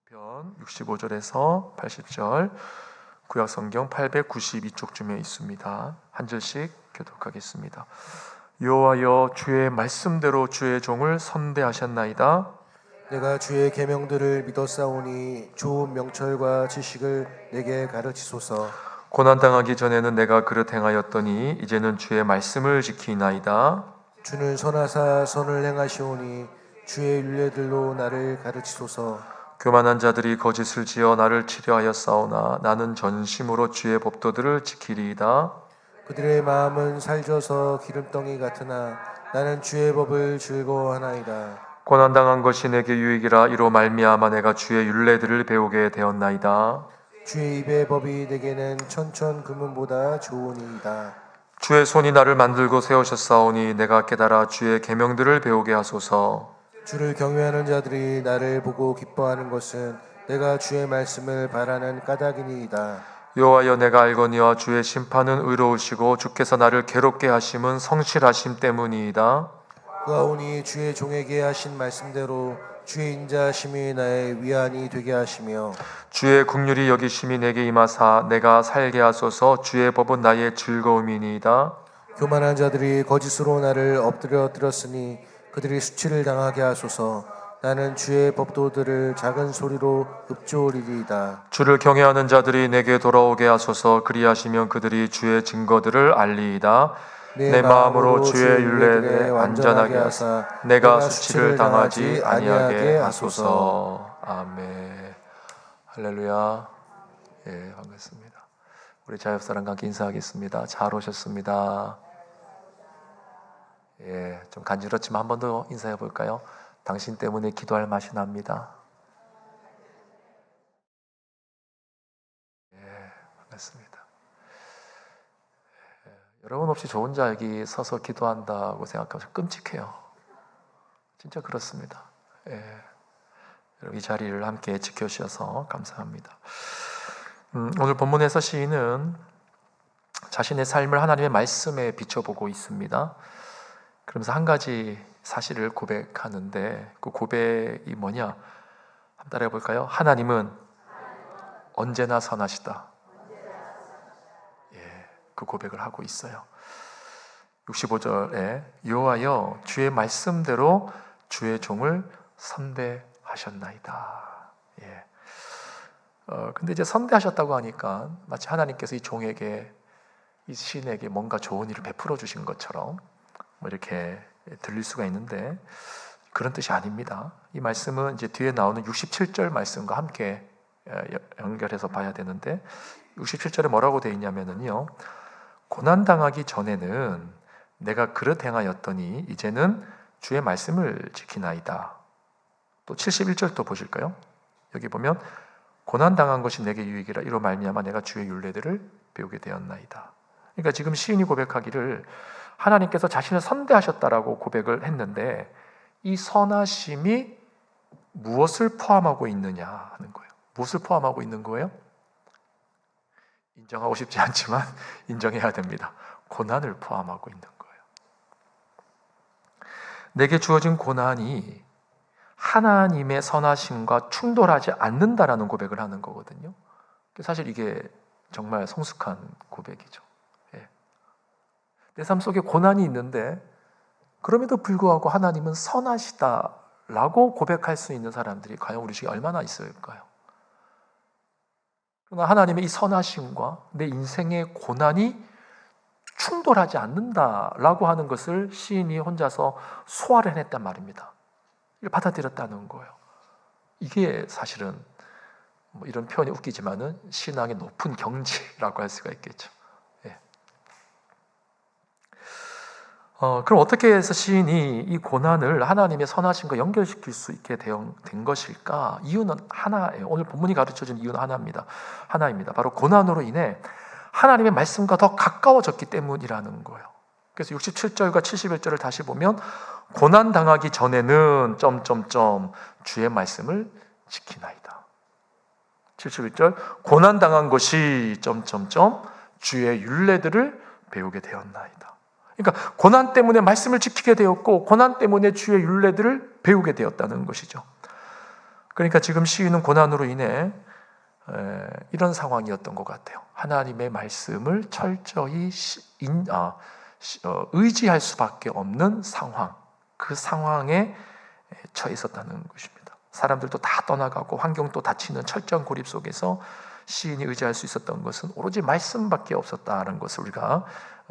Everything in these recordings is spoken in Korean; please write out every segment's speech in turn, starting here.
시편 65절에서 80절, 구약성경 892쪽쯤에 있습니다. 한 절씩 교독하겠습니다. 여호와여, 주의 말씀대로 주의 종을 선대하셨나이다. 내가 주의 계명들을 믿었사오니 좋은 명철과 지식을 내게 가르치소서. 고난당하기 전에는 내가 그릇 행하였더니 이제는 주의 말씀을 지키나이다. 주는 선하사 선을 행하시오니 주의 율례들로 나를 가르치소서. 교만한 자들이 거짓을 지어 나를 치려하였사오나 나는 전심으로 주의 법도들을 지키리이다. 그들의 마음은 살쪄서 기름덩이 같으나 나는 주의 법을 즐거워하나이다. 고난당한 것이 내게 유익이라. 이로 말미암아 내가 주의 율례들을 배우게 되었나이다. 주의 입의 법이 내게는 천천 금은보다 좋으니이다. 주의 손이 나를 만들고 세우셨사오니 내가 깨달아 주의 계명들을 배우게 하소서. 주를 경외하는 자들이 나를 보고 기뻐하는 것은 내가 주의 말씀을 바라는 까닭이니이다. 여호와여, 내가 알거니와 주의 심판은 의로우시고 주께서 나를 괴롭게 하심은 성실하심 때문이이다. 그하오니 주의 종에게 하신 말씀대로 주의 인자하심이 나의 위안이 되게 하시며 주의 긍휼이 여기심이 내게 임하사 내가 살게 하소서. 주의 법은 나의 즐거움이니이다. 교만한 자들이 거짓으로 나를 엎드려뜨렸으니 그들이 수치를 당하게 하소서. 나는 주의 법도들을 작은 소리로 읊조리리이다. 주를 경외하는 자들이 내게 돌아오게 하소서. 그리하시면 그들이 주의 증거들을 알리이다. 내 마음으로 주의 율례에 안전하게 하사 내가 수치를 당하지 아니하게 하소서. 아멘. 할렐루야. 예, 반갑습니다. 우리 자협사랑과 함께 인사하겠습니다. 잘 오셨습니다. 예, 좀 간지럽지만 한 번 더 인사해 볼까요? 당신 때문에 기도할 맛이 납니다. 예, 반갑습니다. 예, 여러분 없이 저 혼자 여기 서서 기도한다고 생각하면 끔찍해요. 진짜 그렇습니다. 예, 여러분 이 자리를 함께 지켜주셔서 감사합니다. 오늘 본문에서 시인은 자신의 삶을 하나님의 말씀에 비춰보고 있습니다. 그러면서 한 가지 사실을 고백하는데 그 고백이 뭐냐? 한번 따라해 볼까요? 하나님은 언제나 선하시다. 예, 그 고백을 하고 있어요. 65절에 여호와여, 주의 말씀대로 주의 종을 선대하셨나이다. 예. 근데 이제 선대하셨다고 하니까 마치 하나님께서 이 종에게, 이 시인에게 뭔가 좋은 일을 베풀어 주신 것처럼 뭐 이렇게 들릴 수가 있는데 그런 뜻이 아닙니다. 이 말씀은 이제 뒤에 나오는 67절 말씀과 함께 연결해서 봐야 되는데 67절에 뭐라고 되어 있냐면요, 고난당하기 전에는 내가 그릇 행하였더니 이제는 주의 말씀을 지키나이다. 또 71절도 보실까요? 여기 보면 고난당한 것이 내게 유익이라. 이로 말미암아 내가 주의 율례들을 배우게 되었나이다. 그러니까 지금 시인이 고백하기를 하나님께서 자신을 선대하셨다라고 고백을 했는데 이 선하심이 무엇을 포함하고 있느냐 하는 거예요. 무엇을 포함하고 있는 거예요? 인정하고 싶지 않지만 인정해야 됩니다. 고난을 포함하고 있는 거예요. 내게 주어진 고난이 하나님의 선하심과 충돌하지 않는다라는 고백을 하는 거거든요. 사실 이게 정말 성숙한 고백이죠. 내 삶 속에 고난이 있는데 그럼에도 불구하고 하나님은 선하시다라고 고백할 수 있는 사람들이 과연 우리 중에 얼마나 있을까요? 그러나 하나님의 이 선하심과 내 인생의 고난이 충돌하지 않는다라고 하는 것을 시인이 혼자서 소화를 해냈단 말입니다. 이걸 받아들였다는 거예요. 이게 사실은 뭐 이런 표현이 웃기지만은 신앙의 높은 경지라고 할 수가 있겠죠. 그럼 어떻게 해서 시인이 이 고난을 하나님의 선하심과 연결시킬 수 있게 된 것일까? 이유는 하나예요. 오늘 본문이 가르쳐준 이유는 하나입니다. 바로 고난으로 인해 하나님의 말씀과 더 가까워졌기 때문이라는 거예요. 그래서 67절과 71절을 다시 보면 고난당하기 전에는 주의 말씀을 지키나이다. 71절 고난당한 것이 주의 율례들을 배우게 되었나이다. 그러니까 고난 때문에 말씀을 지키게 되었고 고난 때문에 주의 율례들을 배우게 되었다는 것이죠. 그러니까 지금 시인은 고난으로 인해 이런 상황이었던 것 같아요. 하나님의 말씀을 철저히 의지할 수밖에 없는 상황, 그 상황에 처해 있었다는 것입니다. 사람들도 다 떠나가고 환경도 닫히는 철저한 고립 속에서 시인이 의지할 수 있었던 것은 오로지 말씀밖에 없었다는 것을 우리가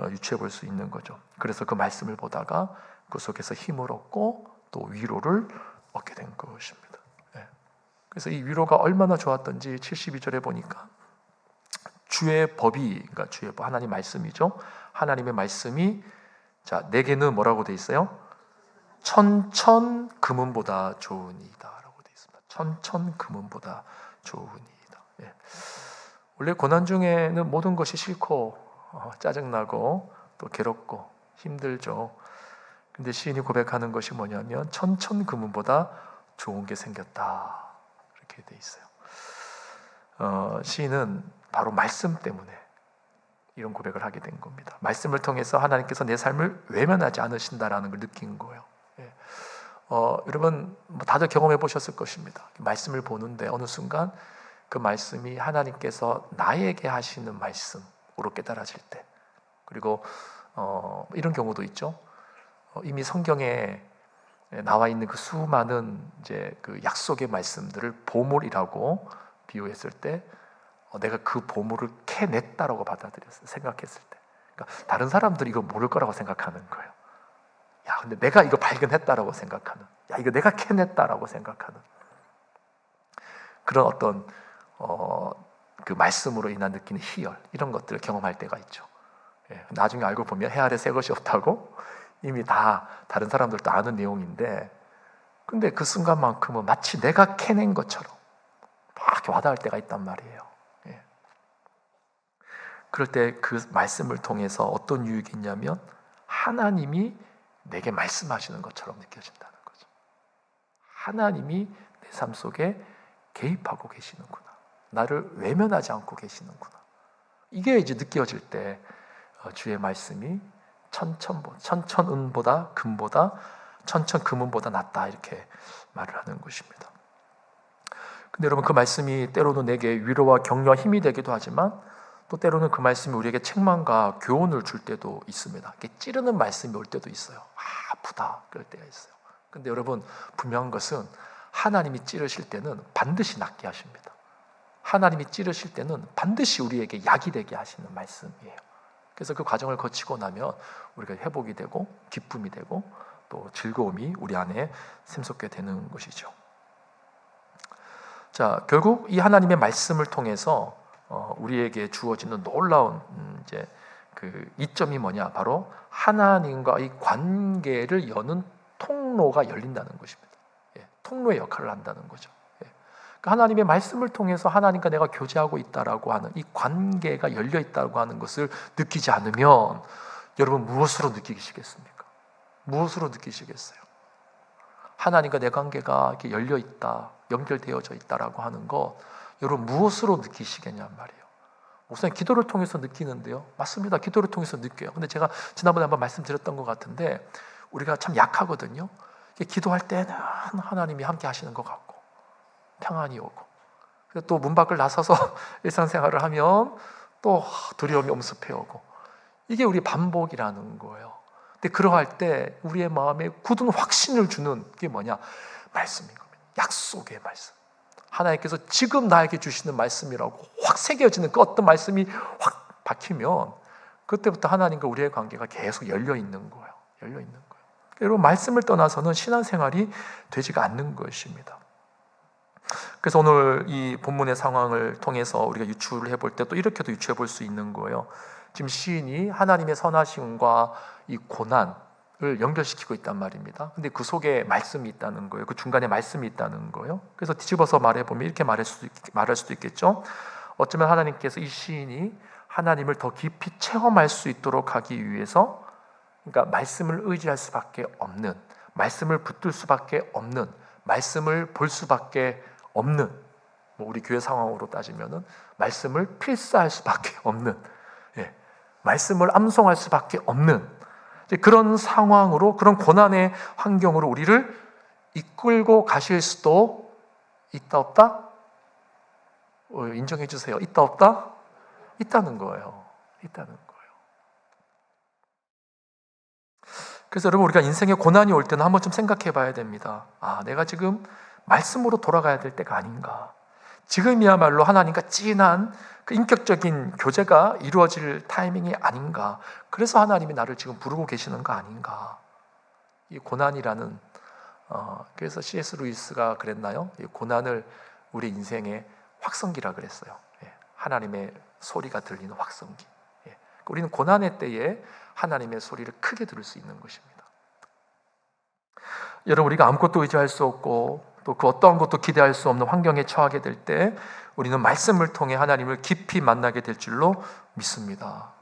유추해 볼 수 있는 거죠. 그래서 그 말씀을 보다가 그 속에서 힘을 얻고 또 위로를 얻게 된 것입니다. 그래서 이 위로가 얼마나 좋았던지 72절에 보니까 주의 법이, 그러니까 주의 법, 하나님 말씀이죠. 하나님의 말씀이, 자, 내게는 뭐라고 돼 있어요? 천천 금은보다 좋으니이다라고 돼 있습니다. 천천 금은보다 좋으니이다. 예. 원래 고난 중에는 모든 것이 싫고 짜증나고 또 괴롭고 힘들죠. 근데 시인이 고백하는 것이 뭐냐면 천천 금은보다 좋은 게 생겼다, 이렇게 돼 있어요. 시인은 바로 말씀 때문에 이런 고백을 하게 된 겁니다. 말씀을 통해서 하나님께서 내 삶을 외면하지 않으신다라는 걸 느낀 거예요. 예. 여러분 다들 경험해 보셨을 것입니다. 말씀을 보는데 어느 순간 그 말씀이 하나님께서 나에게 하시는 말씀으로 깨달아질 때, 그리고 이런 경우도 있죠. 이미 성경에 나와 있는 그 수많은 이제 그 약속의 말씀들을 보물이라고 비유했을 때 내가 그 보물을 캐냈다라고 받아들였어요. 생각했을 때. 그러니까 다른 사람들이 이거 모를 거라고 생각하는 거예요. 야, 근데 내가 이거 발견했다라고 생각하는, 야, 이거 내가 캐냈다라고 생각하는 그런 어떤 그 말씀으로 인한 느끼는 희열, 이런 것들을 경험할 때가 있죠. 예, 나중에 알고 보면 해 아래 새 것이 없다고 이미 다 다른 사람들도 아는 내용인데, 근데 그 순간만큼은 마치 내가 캐낸 것처럼 막 와닿을 때가 있단 말이에요. 예. 그럴 때 그 말씀을 통해서 어떤 유익이 있냐면 하나님이 내게 말씀하시는 것처럼 느껴진다는 거죠. 하나님이 내 삶 속에 개입하고 계시는구나, 나를 외면하지 않고 계시는구나, 이게 이제 느껴질 때 주의 말씀이 천천은보다 금보다 천천금은보다 낫다, 이렇게 말을 하는 것입니다. 근데 여러분 그 말씀이 때로는 내게 위로와 격려와 힘이 되기도 하지만 또 때로는 그 말씀이 우리에게 책망과 교훈을 줄 때도 있습니다. 이렇게 찌르는 말씀이 올 때도 있어요. 아프다 그럴 때가 있어요. 근데 여러분 분명한 것은 하나님이 찌르실 때는 반드시 낫게 하십니다. 하나님이 찌르실 때는 반드시 우리에게 약이 되게 하시는 말씀이에요. 그래서 그 과정을 거치고 나면 우리가 회복이 되고 기쁨이 되고 또 즐거움이 우리 안에 샘솟게 되는 것이죠. 자, 결국 이 하나님의 말씀을 통해서 우리에게 주어지는 놀라운 이제 그 이점이 뭐냐? 바로 하나님과의 관계를 여는 통로가 열린다는 것입니다. 예, 통로의 역할을 한다는 거죠. 예. 그러니까 하나님의 말씀을 통해서 하나님과 내가 교제하고 있다라고 하는 이 관계가 열려 있다고 하는 것을 느끼지 않으면 여러분 무엇으로 느끼시겠습니까? 무엇으로 느끼시겠어요? 하나님과 내 관계가 이렇게 열려 있다, 연결되어져 있다라고 하는 것, 여러분 무엇으로 느끼시겠냔 말이에요. 목사님 기도를 통해서 느끼는데요. 맞습니다. 기도를 통해서 느껴요. 근데 제가 지난번에 한번 말씀드렸던 것 같은데 우리가 참 약하거든요. 기도할 때는 하나님이 함께 하시는 것 같고 평안이 오고, 또 문 밖을 나서서 일상생활을 하면 또 두려움이 엄습해오고, 이게 우리 반복이라는 거예요. 근데 그러할 때 우리의 마음에 굳은 확신을 주는 게 뭐냐? 말씀인 겁니다. 약속의 말씀. 하나님께서 지금 나에게 주시는 말씀이라고 확 새겨지는 그 어떤 말씀이 확 박히면 그때부터 하나님과 우리의 관계가 계속 열려 있는 거예요. 열려 있는 거예요. 여러분 말씀을 떠나서는 신앙생활이 되지가 않는 것입니다. 그래서 오늘 이 본문의 상황을 통해서 우리가 유추를 해볼 때 또 이렇게도 유추해 볼 수 있는 거예요. 지금 시인이 하나님의 선하심과 이 고난을 연결시키고 있단 말입니다. 근데 그 속에 말씀이 있다는 거예요. 그 중간에 말씀이 있다는 거예요. 그래서 뒤집어서 말해보면 이렇게 말할 수도 있겠죠. 어쩌면 하나님께서 이 시인이 하나님을 더 깊이 체험할 수 있도록 하기 위해서, 그러니까 말씀을 의지할 수밖에 없는, 말씀을 붙들 수밖에 없는, 말씀을 볼 수밖에 없는, 우리 교회 상황으로 따지면은 말씀을 필사할 수밖에 없는, 말씀을 암송할 수밖에 없는 그런 상황으로, 그런 고난의 환경으로 우리를 이끌고 가실 수도 있다 없다? 인정해 주세요. 있다 없다? 있다는 거예요. 있다는 거예요. 그래서 여러분, 우리가 인생에 고난이 올 때는 한번 좀 생각해 봐야 됩니다. 내가 지금 말씀으로 돌아가야 될 때가 아닌가. 지금이야말로 하나님과 진한 그 인격적인 교제가 이루어질 타이밍이 아닌가. 그래서 하나님이 나를 지금 부르고 계시는 거 아닌가. 이 고난이라는 그래서 C.S. 루이스가 그랬나요? 이 고난을 우리 인생의 확성기라 그랬어요. 하나님의 소리가 들리는 확성기. 우리는 고난의 때에 하나님의 소리를 크게 들을 수 있는 것입니다. 여러분, 우리가 아무것도 의지할 수 없고 또 그 어떠한 것도 기대할 수 없는 환경에 처하게 될 때 우리는 말씀을 통해 하나님을 깊이 만나게 될 줄로 믿습니다.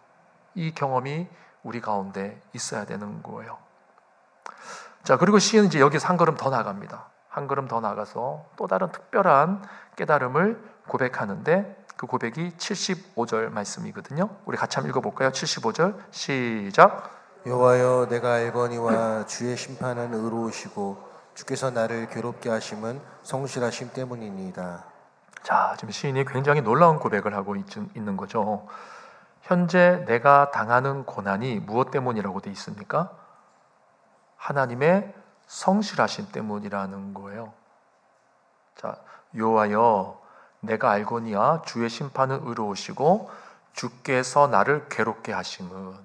이 경험이 우리 가운데 있어야 되는 거예요. 자, 그리고 시인은 이제 여기서 한 걸음 더 나갑니다. 한 걸음 더 나가서 또 다른 특별한 깨달음을 고백하는데 그 고백이 75절 말씀이거든요. 우리 같이 한번 읽어볼까요? 75절 시작. 여호와여 내가 알거니와 주의 심판은 의로우시고 주께서 나를 괴롭게 하심은 성실하심 때문이니이다. 자, 지금 시인이 굉장히 놀라운 고백을 하고 있는 거죠. 현재 내가 당하는 고난이 무엇 때문이라고 돼 있습니까? 하나님의 성실하심 때문이라는 거예요. 자, 여호와여 내가 알거니와 주의 심판은 의로우시고 주께서 나를 괴롭게 하심은,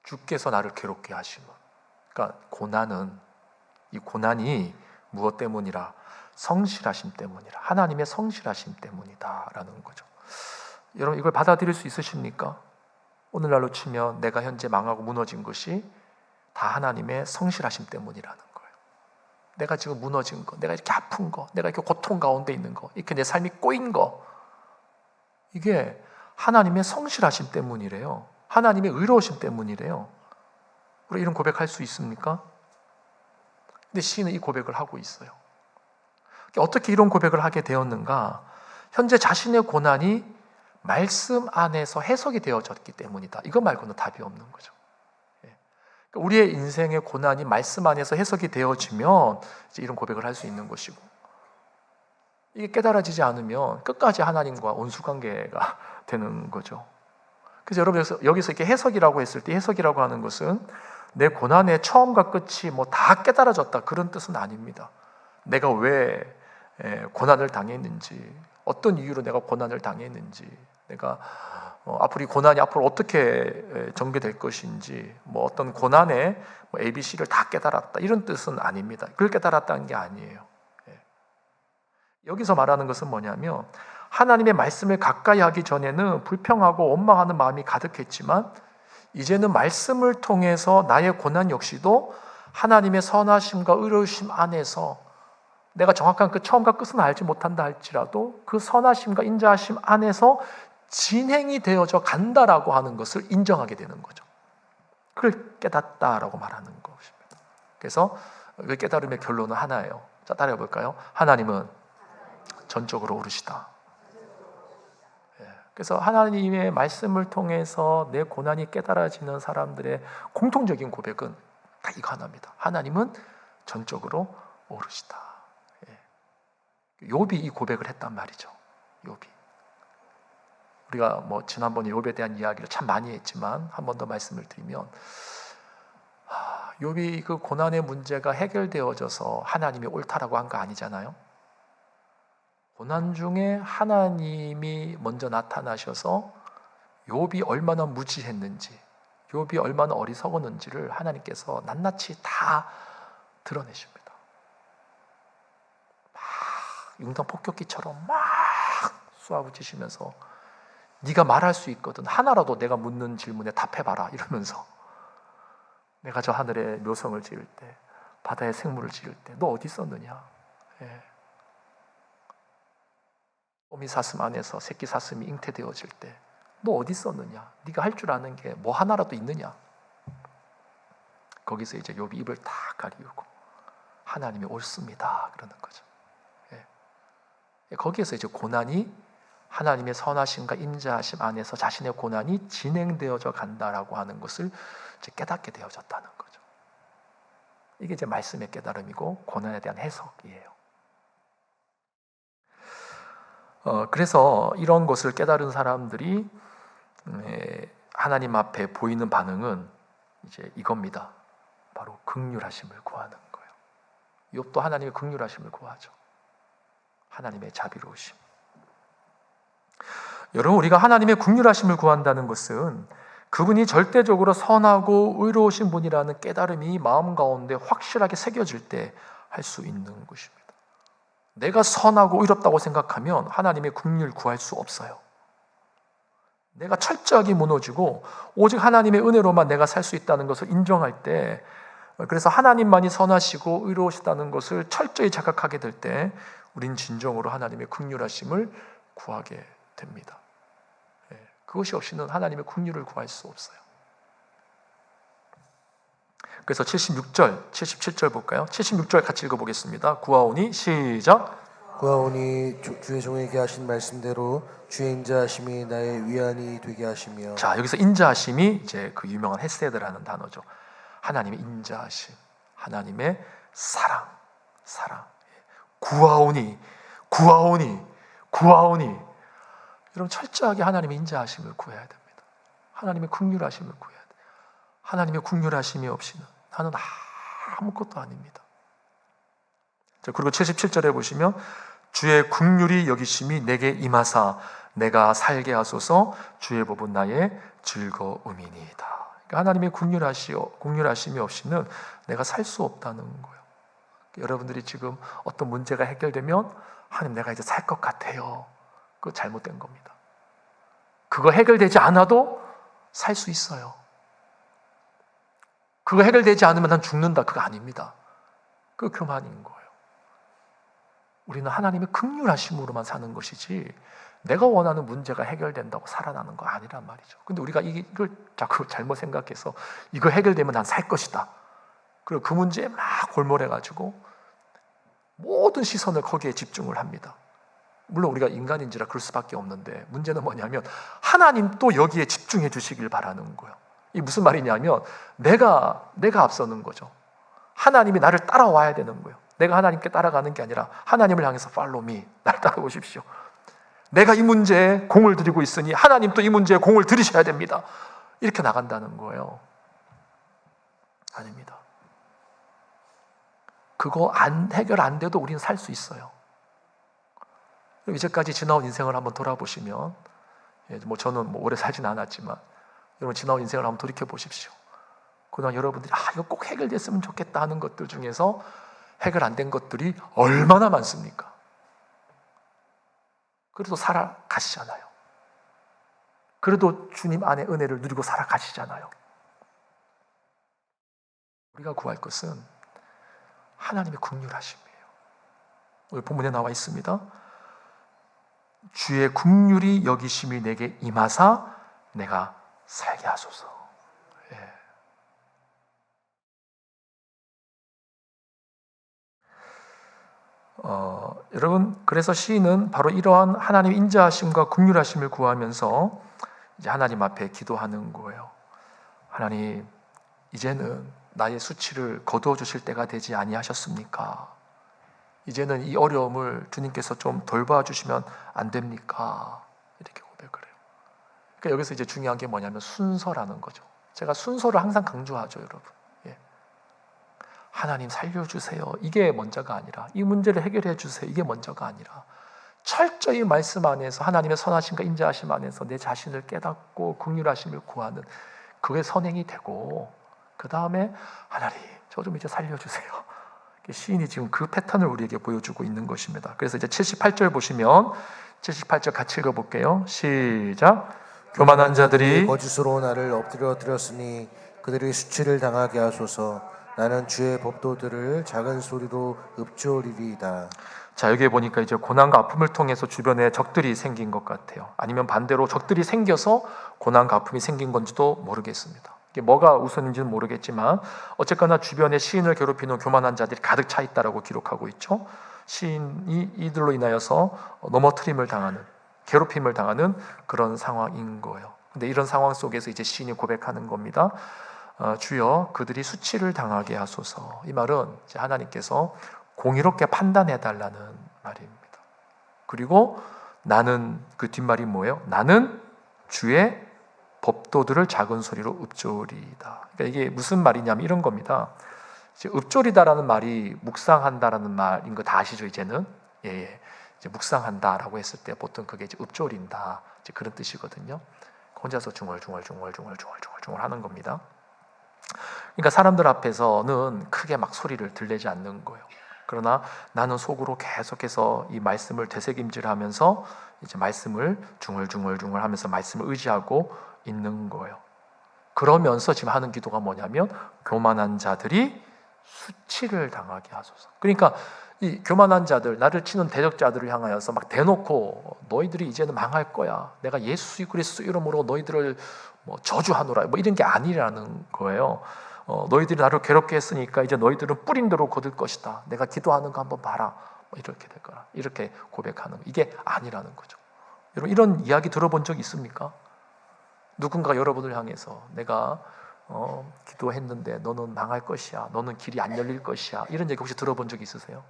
주께서 나를 괴롭게 하심은, 그러니까 이 고난이 무엇 때문이라? 성실하심 때문이라. 하나님의 성실하심 때문이다라는 거죠. 여러분, 이걸 받아들일 수 있으십니까? 오늘날로 치면 내가 현재 망하고 무너진 것이 다 하나님의 성실하심 때문이라는 거예요. 내가 지금 무너진 거, 내가 이렇게 아픈 거, 내가 이렇게 고통 가운데 있는 거, 이렇게 내 삶이 꼬인 거, 이게 하나님의 성실하심 때문이래요. 하나님의 의로우심 때문이래요. 우리 이런 고백할 수 있습니까? 근데 시인은 이 고백을 하고 있어요. 어떻게 이런 고백을 하게 되었는가? 현재 자신의 고난이 말씀 안에서 해석이 되어졌기 때문이다. 이거 말고는 답이 없는 거죠. 우리의 인생의 고난이 말씀 안에서 해석이 되어지면 이제 이런 고백을 할 수 있는 것이고, 이게 깨달아지지 않으면 끝까지 하나님과 온수관계가 되는 거죠. 그래서 여러분, 여기서 이렇게 해석이라고 했을 때, 해석이라고 하는 것은 내 고난의 처음과 끝이 뭐 다 깨달아졌다, 그런 뜻은 아닙니다. 내가 왜 고난을 당했는지, 어떤 이유로 내가 고난을 당했는지, 내가 앞으로 이 고난이 앞으로 어떻게 전개될 것인지, 뭐 어떤 고난의 ABC를 다 깨달았다, 이런 뜻은 아닙니다. 그걸 깨달았다는 게 아니에요. 여기서 말하는 것은 뭐냐면, 하나님의 말씀을 가까이 하기 전에는 불평하고 원망하는 마음이 가득했지만 이제는 말씀을 통해서 나의 고난 역시도 하나님의 선하심과 의로우심 안에서, 내가 정확한 그 처음과 끝은 알지 못한다 할지라도 그 선하심과 인자하심 안에서 진행이 되어져 간다라고 하는 것을 인정하게 되는 거죠. 그걸 깨닫다라고 말하는 것입니다. 그래서 그 깨달음의 결론은 하나예요. 자, 따라해 볼까요? 하나님은 전적으로 옳으시다. 그래서 하나님의 말씀을 통해서 내 고난이 깨달아지는 사람들의 공통적인 고백은 다 이거 하나입니다. 하나님은 전적으로 옳으시다. 욥이 이 고백을 했단 말이죠. 욥이. 우리가 뭐 지난번에 욥에 대한 이야기를 참 많이 했지만 한 번 더 말씀을 드리면, 욥이 그 고난의 문제가 해결되어져서 하나님이 옳다라고 한 거 아니잖아요. 고난 중에 하나님이 먼저 나타나셔서 욥이 얼마나 무지했는지, 욥이 얼마나 어리석었는지를 하나님께서 낱낱이 다 드러내십니다. 막 융단 폭격기처럼 막 쏘아붙이시면서 네가 말할 수 있거든, 하나라도 내가 묻는 질문에 답해봐라, 이러면서 내가 저 하늘에 묘성을 지을 때, 바다에 생물을 지을 때 너 어디 있었느냐? 어미 사슴 안에서 새끼 사슴이 잉태되어질 때 너 어디 있었느냐? 네가 할 줄 아는 게 뭐 하나라도 있느냐? 거기서 이제 욥이 입을 다 가리우고 하나님이 옳습니다, 그러는 거죠. 거기에서 이제 고난이 하나님의 선하심과 임자하심 안에서 자신의 고난이 진행되어져 간다라고 하는 것을 이제 깨닫게 되어졌다는 거죠. 이게 이제 말씀의 깨달음이고 고난에 대한 해석이에요. 그래서 이런 것을 깨달은 사람들이 하나님 앞에 보이는 반응은 이제 이겁니다. 바로 긍휼하심을 구하는 거예요. 욥도 하나님의 긍휼하심을 구하죠. 하나님의 자비로우심. 여러분, 우리가 하나님의 긍휼하심을 구한다는 것은 그분이 절대적으로 선하고 의로우신 분이라는 깨달음이 마음 가운데 확실하게 새겨질 때 할 수 있는 것입니다. 내가 선하고 의롭다고 생각하면 하나님의 긍휼 구할 수 없어요. 내가 철저하게 무너지고 오직 하나님의 은혜로만 내가 살 수 있다는 것을 인정할 때, 그래서 하나님만이 선하시고 의로우시다는 것을 철저히 자각하게 될 때 우린 진정으로 하나님의 긍휼하심을 구하게 됩니다. 그것이 없이는 하나님의 긍휼을 구할 수 없어요. 그래서 76절, 77절 볼까요? 76절 같이 읽어보겠습니다. 구하오니 시작. 구하오니 주의 종에게 하신 말씀대로 주의 인자하심이 나의 위안이 되게 하시며. 자, 여기서 인자하심이 이제 그 유명한 헤세드라는 단어죠. 하나님의 인자하심, 하나님의 사랑. 구하오니. 여러분, 철저하게 하나님의 인자하심을 구해야 됩니다. 하나님의 긍휼하심을 구해야 돼요. 하나님의 긍휼하심이 없이는 나는 아무것도 아닙니다. 자, 그리고 77절에 보시면 주의 긍휼이 여기심이 내게 임하사 내가 살게 하소서 주의 법은 나의 즐거움이니이다. 그러니까 하나님의 긍휼하심이 없이는 내가 살 수 없다는 거예요. 여러분들이 지금 어떤 문제가 해결되면 하나님 내가 이제 살 것 같아요. 그거 잘못된 겁니다. 그거 해결되지 않아도 살 수 있어요. 그거 해결되지 않으면 난 죽는다. 그거 아닙니다. 그거 교만인 거예요. 우리는 하나님의 긍휼하심으로만 사는 것이지 내가 원하는 문제가 해결된다고 살아나는 거 아니란 말이죠. 근데 우리가 이걸 자꾸 잘못 생각해서 이거 해결되면 난 살 것이다. 그리고 그 문제에 막 골몰해가지고 모든 시선을 거기에 집중을 합니다. 물론 우리가 인간인지라 그럴 수밖에 없는데 문제는 뭐냐면 하나님 또 여기에 집중해 주시길 바라는 거예요. 이게 무슨 말이냐면 내가 앞서는 거죠. 하나님이 나를 따라와야 되는 거예요. 내가 하나님께 따라가는 게 아니라 하나님을 향해서 follow me, 나를 따라오십시오. 내가 이 문제에 공을 들이고 있으니 하나님도 이 문제에 공을 들이셔야 됩니다. 이렇게 나간다는 거예요. 아닙니다. 그거 해결 안 돼도 우리는 살 수 있어요. 이제까지 지나온 인생을 한번 돌아보시면, 저는 오래 살진 않았지만 여러분 지나온 인생을 한번 돌이켜 보십시오. 그동안 여러분들이 이거 꼭 해결됐으면 좋겠다 하는 것들 중에서 해결 안 된 것들이 얼마나 많습니까? 그래도 살아가시잖아요. 그래도 주님 안에 은혜를 누리고 살아가시잖아요. 우리가 구할 것은 하나님의 긍휼하심이에요. 오늘 본문에 나와 있습니다. 주의 긍휼이 여기심이 내게 임하사 내가 살게 하소서. 여러분, 그래서 시인은 바로 이러한 하나님의 인자하심과 긍휼하심을 구하면서 이제 하나님 앞에 기도하는 거예요. 하나님, 이제는 나의 수치를 거두어 주실 때가 되지 아니하셨습니까? 이제는 이 어려움을 주님께서 좀 돌봐주시면 안 됩니까? 이렇게 고백을 해요. 그러니까 여기서 이제 중요한 게 뭐냐면 순서라는 거죠. 제가 순서를 항상 강조하죠, 여러분. 하나님 살려주세요. 이게 먼저가 아니라, 이 문제를 해결해 주세요. 이게 먼저가 아니라, 철저히 말씀 안에서 하나님의 선하심과 인자하심 안에서 내 자신을 깨닫고 긍휼하심을 구하는 그게 선행이 되고, 그 다음에 하나님 저 좀 이제 살려주세요. 시인이 지금 그 패턴을 우리에게 보여주고 있는 것입니다. 그래서 이제 78절 보시면 78절 같이 읽어볼게요. 시작. 교만한 자들이 거짓으로 나를 엎드려 드렸으니 그들이 수치를 당하게 하소서. 나는 주의 법도들을 작은 소리로 읊조리리이다. 자, 여기에 보니까 이제 고난과 아픔을 통해서 주변에 적들이 생긴 것 같아요. 아니면 반대로 적들이 생겨서 고난과 아픔이 생긴 건지도 모르겠습니다. 이게 뭐가 우선인지는 모르겠지만 어쨌거나 주변에 시인을 괴롭히는 교만한 자들이 가득 차 있다라고 기록하고 있죠. 시인이 이들로 인하여서 넘어뜨림을 당하는, 괴롭힘을 당하는 그런 상황인 거예요. 근데 이런 상황 속에서 이제 시인이 고백하는 겁니다. 주여 그들이 수치를 당하게 하소서. 이 말은 이제 하나님께서 공의롭게 판단해 달라는 말입니다. 그리고 나는 그 뒷말이 뭐예요? 나는 주의 법도들을 작은 소리로 읊조리이다. 그러니까 이게 무슨 말이냐면 이런 겁니다. 이제 읊조리다라는 말이 묵상한다라는 말인 거 다 아시죠? 이제는 이제 묵상한다라고 했을 때 보통 그게 이제 읊조린다 이제 그런 뜻이거든요. 혼자서 중얼중얼 하는 겁니다. 그러니까 사람들 앞에서는 크게 막 소리를 들리지 않는 거예요. 그러나 나는 속으로 계속해서 이 말씀을 되새김질하면서 이제 말씀을 중얼중얼 하면서 말씀을 의지하고 있는 거예요. 그러면서 지금 하는 기도가 뭐냐면 교만한 자들이 수치를 당하게 하소서. 그러니까 이 교만한 자들, 나를 치는 대적자들을 향하여서 막 대놓고 너희들이 이제는 망할 거야. 내가 예수 그리스도 이름으로 너희들을 뭐 저주하노라. 뭐 이런 게 아니라는 거예요. 너희들이 나를 괴롭게 했으니까 이제 너희들은 뿌린 대로 거둘 것이다. 내가 기도하는 거 한번 봐라. 뭐 이렇게 될 거라. 이렇게 고백하는 거. 이게 아니라는 거죠. 여러분 이런 이야기 들어본 적 있습니까? 누군가 여러분을 향해서 내가 기도했는데 너는 망할 것이야. 너는 길이 안 열릴 것이야. 이런 얘기 혹시 들어본 적 있으세요?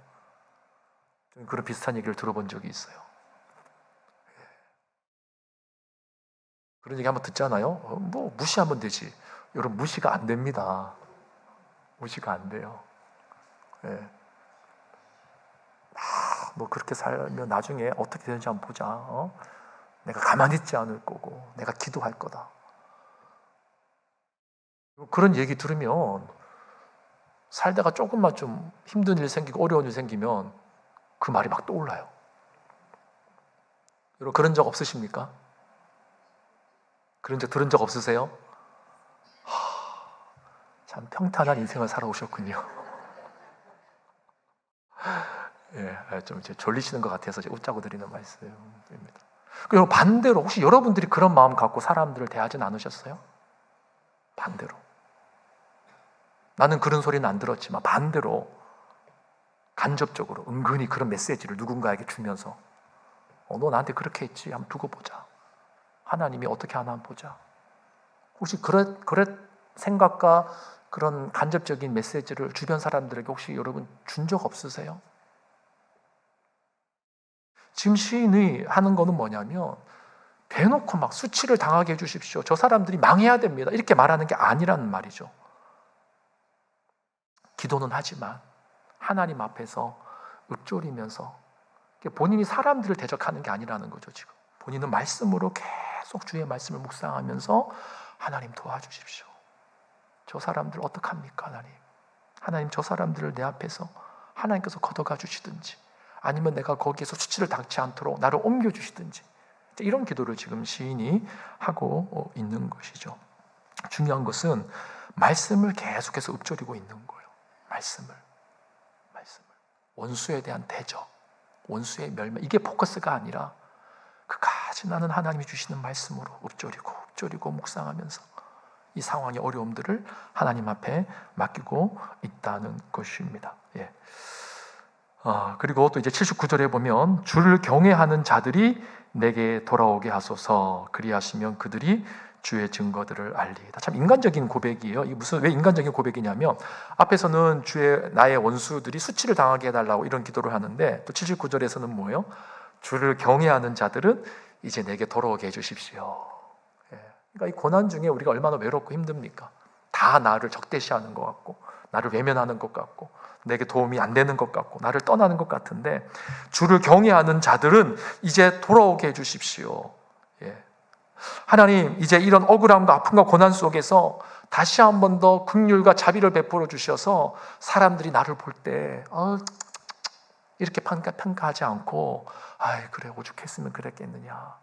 그런 비슷한 얘기를 들어본 적이 있어요. 그런 얘기 한번 듣잖아요. 뭐 무시하면 되지. 여러분 무시가 안 됩니다. 무시가 안 돼요. 뭐 그렇게 살면 나중에 어떻게 되는지 한번 보자. 내가 가만히 있지 않을 거고 내가 기도할 거다. 그런 얘기 들으면 살다가 조금만 좀 힘든 일 생기고 어려운 일 생기면 그 말이 막 떠올라요. 여러분 그런 적 없으십니까? 그런 적 들은 적 없으세요? 참 평탄한 인생을 살아오셨군요. 좀 이제 졸리시는 것 같아서 웃자고 드리는 말씀입니다. 그리고 반대로 혹시 여러분들이 그런 마음 갖고 사람들을 대하진 않으셨어요? 반대로. 나는 그런 소리는 안 들었지만 반대로 간접적으로 은근히 그런 메시지를 누군가에게 주면서 너 나한테 그렇게 했지? 한번 두고 보자. 하나님이 어떻게 하나 한번 보자. 혹시 그런 생각과 그런 간접적인 메시지를 주변 사람들에게 혹시 여러분 준 적 없으세요? 지금 시인이 하는 거는 뭐냐면 대놓고 막 수치를 당하게 해주십시오. 저 사람들이 망해야 됩니다. 이렇게 말하는 게 아니라는 말이죠. 기도는 하지만 하나님 앞에서 읊조리면서 본인이 사람들을 대적하는 게 아니라는 거죠. 지금 본인은 말씀으로 계속 주의 말씀을 묵상하면서 하나님 도와주십시오. 저 사람들 어떡합니까? 하나님 저 사람들을 내 앞에서 하나님께서 걷어가 주시든지 아니면 내가 거기에서 수치를 당치 않도록 나를 옮겨주시든지 이런 기도를 지금 시인이 하고 있는 것이죠. 중요한 것은 말씀을 계속해서 읊조리고 있는 거예요. 말씀을 원수에 대한 대적, 원수의 멸망 이게 포커스가 아니라 그까지 나는 하나님이 주시는 말씀으로 읊조리고 묵상하면서 이 상황의 어려움들을 하나님 앞에 맡기고 있다는 것입니다. 그리고 또 이제 79절에 보면 주를 경외하는 자들이 내게 돌아오게 하소서 그리하시면 그들이 주의 증거들을 알리이다. 참 인간적인 고백이에요. 이게 왜 인간적인 고백이냐면 앞에서는 나의 원수들이 수치를 당하게 해달라고 이런 기도를 하는데 또 79절에서는 뭐예요? 주를 경외하는 자들은 이제 내게 돌아오게 해주십시오. 그러니까 이 고난 중에 우리가 얼마나 외롭고 힘듭니까? 다 나를 적대시하는 것 같고 나를 외면하는 것 같고 내게 도움이 안 되는 것 같고 나를 떠나는 것 같은데 주를 경외하는 자들은 이제 돌아오게 해주십시오. 하나님 이제 이런 억울함과 아픔과 고난 속에서 다시 한 번 더 긍휼과 자비를 베풀어 주셔서 사람들이 나를 볼 때 이렇게 평가하지 않고 그래 오죽했으면 그랬겠느냐.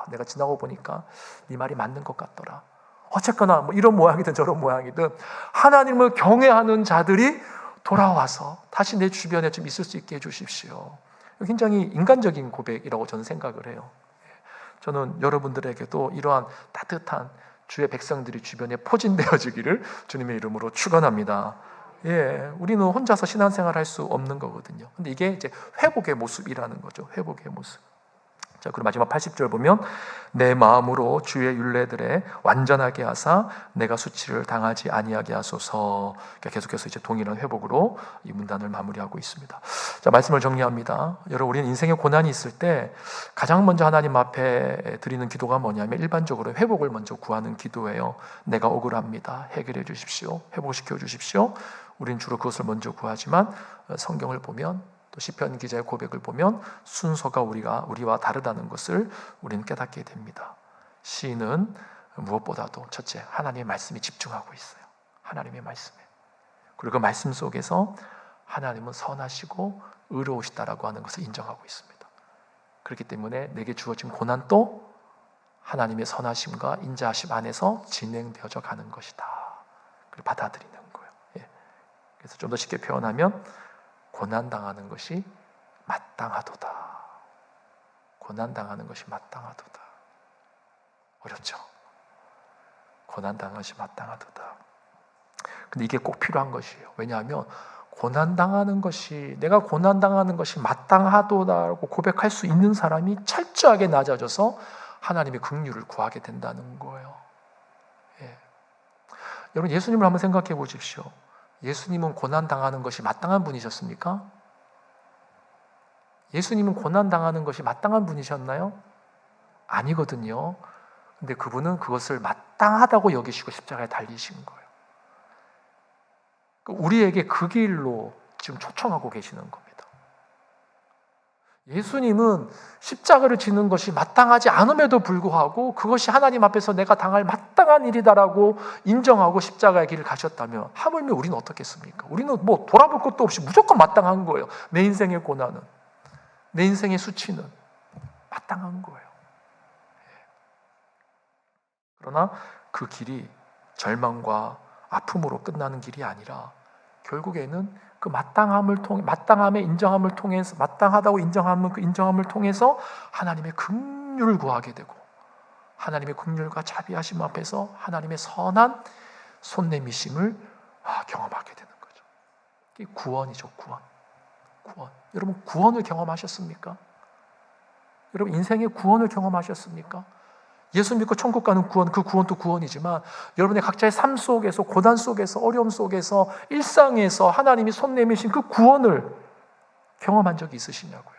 내가 지나고 보니까 네 말이 맞는 것 같더라. 어쨌거나 뭐 이런 모양이든 저런 모양이든 하나님을 경외하는 자들이 돌아와서 다시 내 주변에 좀 있을 수 있게 해주십시오. 굉장히 인간적인 고백이라고 저는 생각을 해요. 저는 여러분들에게도 이러한 따뜻한 주의 백성들이 주변에 포진되어지기를 주님의 이름으로 축원합니다. 우리는 혼자서 신앙생활 할 수 없는 거거든요. 근데 이게 이제 회복의 모습이라는 거죠. 회복의 모습. 자, 그리고 마지막 80절 보면 내 마음으로 주의 율례들에 완전하게 하사 내가 수치를 당하지 아니하게 하소서. 그러니까 계속해서 이제 동일한 회복으로 이 문단을 마무리하고 있습니다. 자, 말씀을 정리합니다. 여러분, 우리는 인생에 고난이 있을 때 가장 먼저 하나님 앞에 드리는 기도가 뭐냐면 일반적으로 회복을 먼저 구하는 기도예요. 내가 억울합니다. 해결해 주십시오. 회복시켜 주십시오. 우리는 주로 그것을 먼저 구하지만 성경을 보면 또 시편 기자의 고백을 보면 순서가 우리와 다르다는 것을 우리는 깨닫게 됩니다. 시인은 무엇보다도 첫째, 하나님의 말씀에 집중하고 있어요. 하나님의 말씀에. 그리고 그 말씀 속에서 하나님은 선하시고 의로우시다라고 하는 것을 인정하고 있습니다. 그렇기 때문에 내게 주어진 고난도 하나님의 선하심과 인자하심 안에서 진행되어져 가는 것이다. 그걸 받아들이는 거예요. 그래서 좀 더 쉽게 표현하면 고난당하는 것이 마땅하도다. 고난당하는 것이 마땅하도다. 어렵죠? 고난당하는 것이 마땅하도다. 근데 이게 꼭 필요한 것이에요. 왜냐하면 내가 고난당하는 것이 마땅하도다라고 고백할 수 있는 사람이 철저하게 낮아져서 하나님의 긍휼을 구하게 된다는 거예요. 여러분, 예수님을 한번 생각해 보십시오. 예수님은 고난당하는 것이 마땅한 분이셨습니까? 예수님은 고난당하는 것이 마땅한 분이셨나요? 아니거든요. 근데 그분은 그것을 마땅하다고 여기시고 십자가에 달리신 거예요. 우리에게 그 길로 지금 초청하고 계시는 겁니다. 예수님은 십자가를 지는 것이 마땅하지 않음에도 불구하고 그것이 하나님 앞에서 내가 당할 마땅한 일이다라고 인정하고 십자가의 길을 가셨다면 하물며 우리는 어떻겠습니까? 우리는 뭐 돌아볼 것도 없이 무조건 마땅한 거예요. 내 인생의 고난은, 내 인생의 수치는 마땅한 거예요. 그러나 그 길이 절망과 아픔으로 끝나는 길이 아니라 결국에는 그 마땅함의 인정함을 통해서, 마땅하다고 인정하는 그 인정함을 통해서 하나님의 긍휼을 구하게 되고, 하나님의 긍휼과 자비하심 앞에서 하나님의 선한 손내미심을 경험하게 되는 거죠. 이게 구원이죠, 구원. 여러분, 구원을 경험하셨습니까? 여러분, 인생의 구원을 경험하셨습니까? 예수 믿고 천국 가는 구원, 그 구원도 구원이지만 여러분의 각자의 삶 속에서, 고난 속에서, 어려움 속에서, 일상에서 하나님이 손 내미신 그 구원을 경험한 적이 있으시냐고요.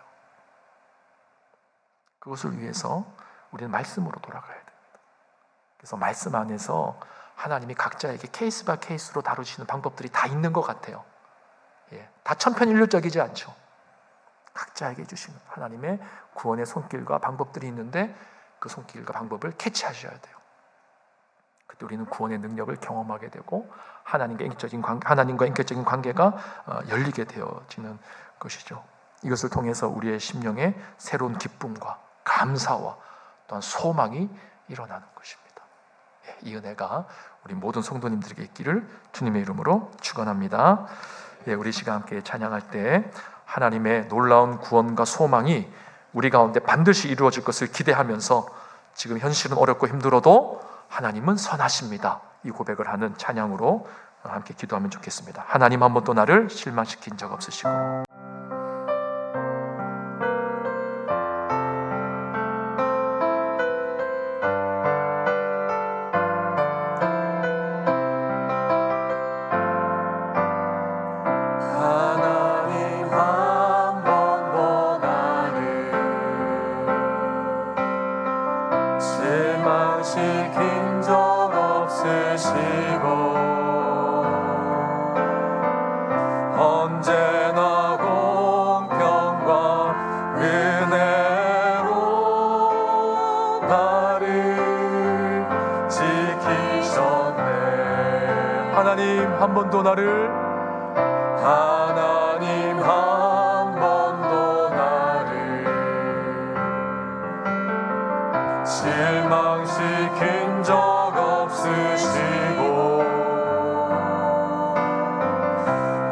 그것을 위해서 우리는 말씀으로 돌아가야 됩니다. 그래서 말씀 안에서 하나님이 각자에게 케이스 바이 케이스로 다루시는 방법들이 다 있는 것 같아요. 다 천편일률적이지 않죠. 각자에게 주시는 하나님의 구원의 손길과 방법들이 있는데 그 손길과 방법을 캐치하셔야 돼요. 그때 우리는 구원의 능력을 경험하게 되고 하나님과 인격적인 관계가 열리게 되어지는 것이죠. 이것을 통해서 우리의 심령에 새로운 기쁨과 감사와 또한 소망이 일어나는 것입니다. 이 은혜가 우리 모든 성도님들에게 있기를 주님의 이름으로 축원합니다. 우리 시간 함께 찬양할 때 하나님의 놀라운 구원과 소망이 우리 가운데 반드시 이루어질 것을 기대하면서 지금 현실은 어렵고 힘들어도 하나님은 선하십니다. 이 고백을 하는 찬양으로 함께 기도하면 좋겠습니다. 하나님 한 번도 나를 실망시킨 적 없으시고 실망시킨 적 없으시고 언제나 공평과 은혜로 나를 지키셨네. 하나님 한 번도 나를 실망시킨 적 없으시고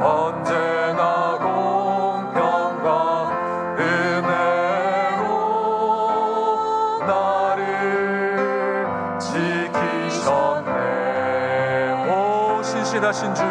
언제나 공평과 은혜로 나를 지키셨네. 오 신실하신 주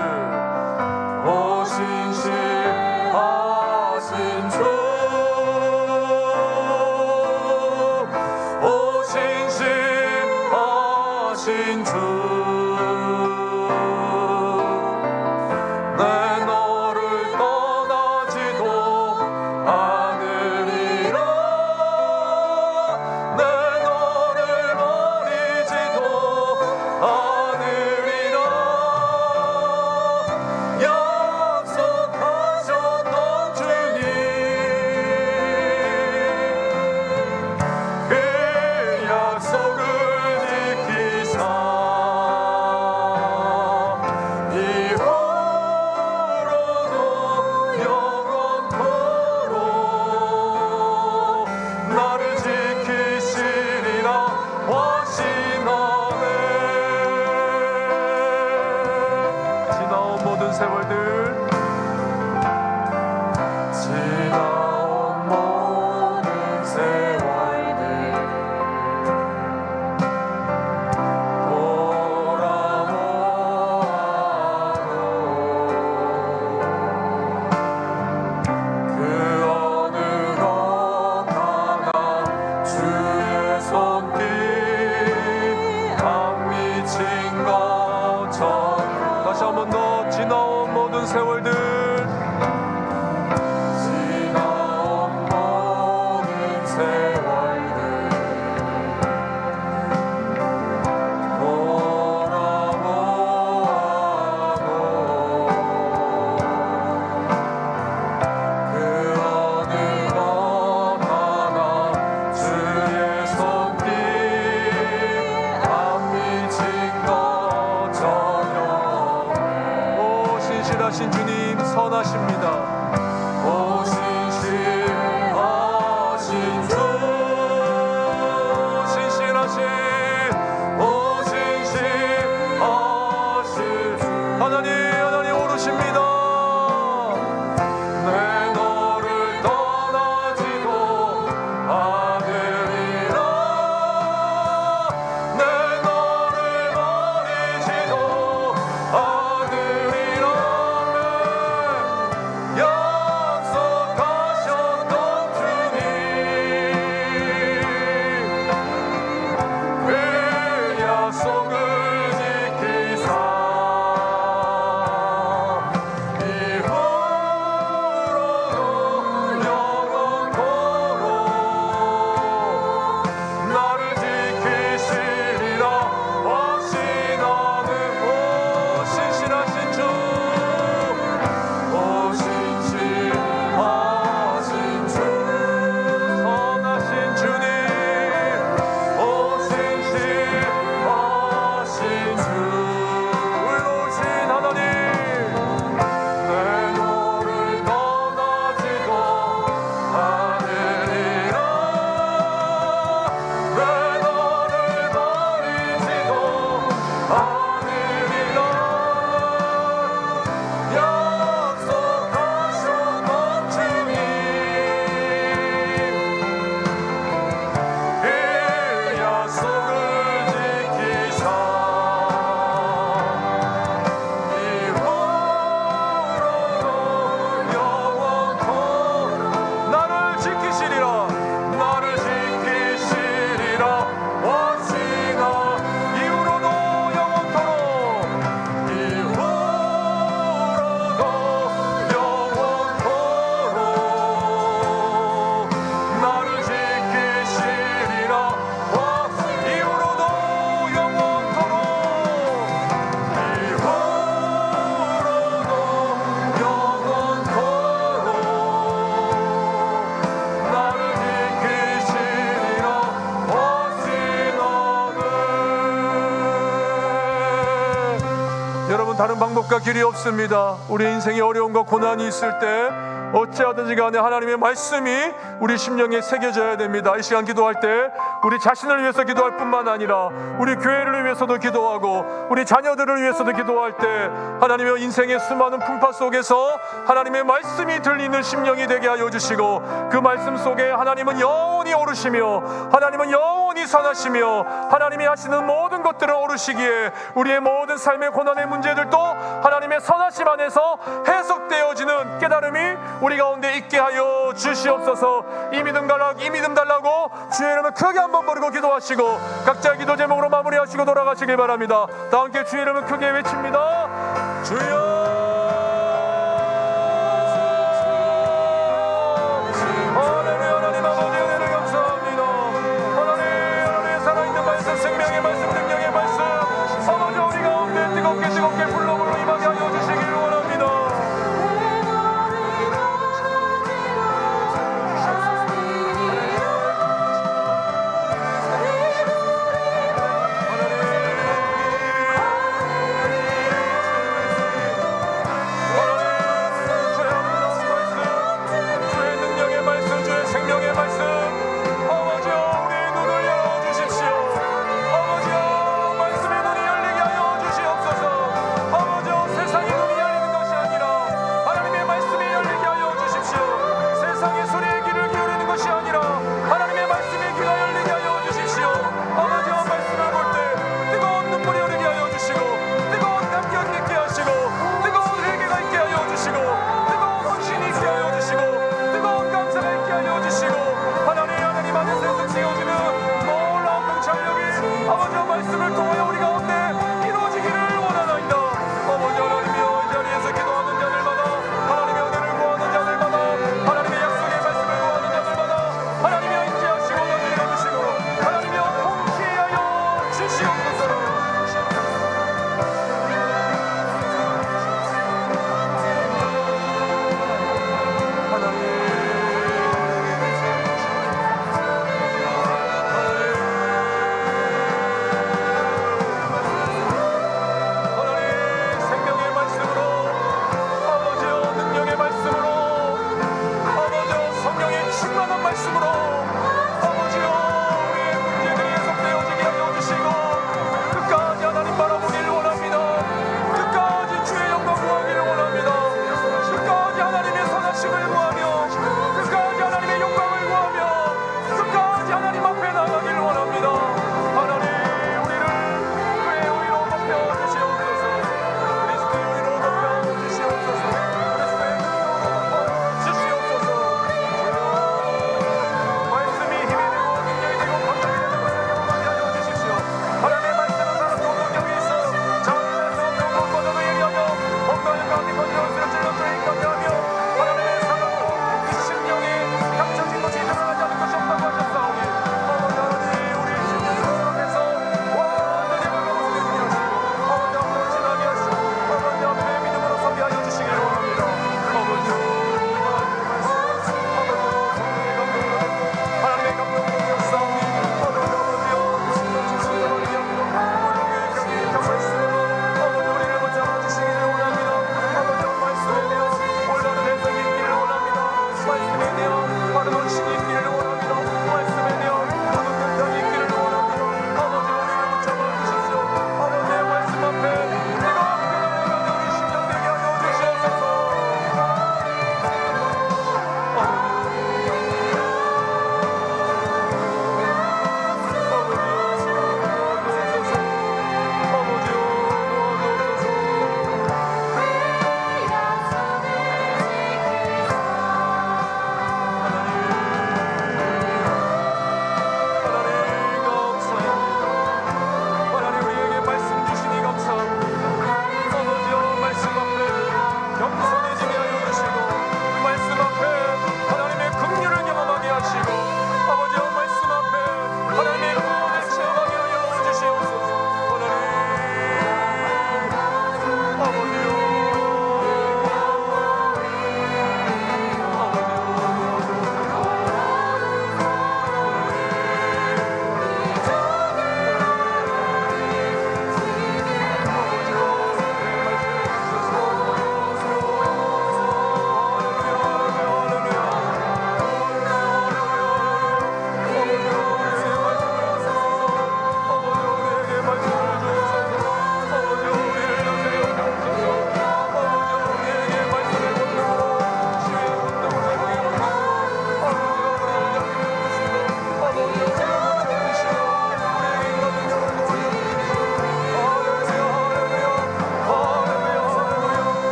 다른 방법과 길이 없습니다. 우리 인생에 어려움과 고난이 있을 때 어찌하든지 간에 하나님의 말씀이 우리 심령에 새겨져야 됩니다. 이 시간 기도할 때 우리 자신을 위해서 기도할 뿐만 아니라 우리 교회를 위해서도 기도하고 우리 자녀들을 위해서도 기도할 때 하나님의 인생의 수많은 풍파 속에서 하나님의 말씀이 들리는 심령이 되게 하여 주시고, 그 말씀 속에 하나님은 영원히 오르시며 하나님은 영원히 선하시며 하나님이 하시는 모든 것들을 오르시기에 우리의 모든 삶의 고난의 문제들도 하나님의 선하심 안에서 해석되어지는 깨달음이 우리 가운데 있게 하여 주시옵소서. 이 믿음 달라고 주의 이름을 크게 한번 부르고 기도하시고 각자의 기도 제목으로 마무리하시고 돌아가시길 바랍니다. 다 함께 주의 이름을 크게 외칩니다. 주여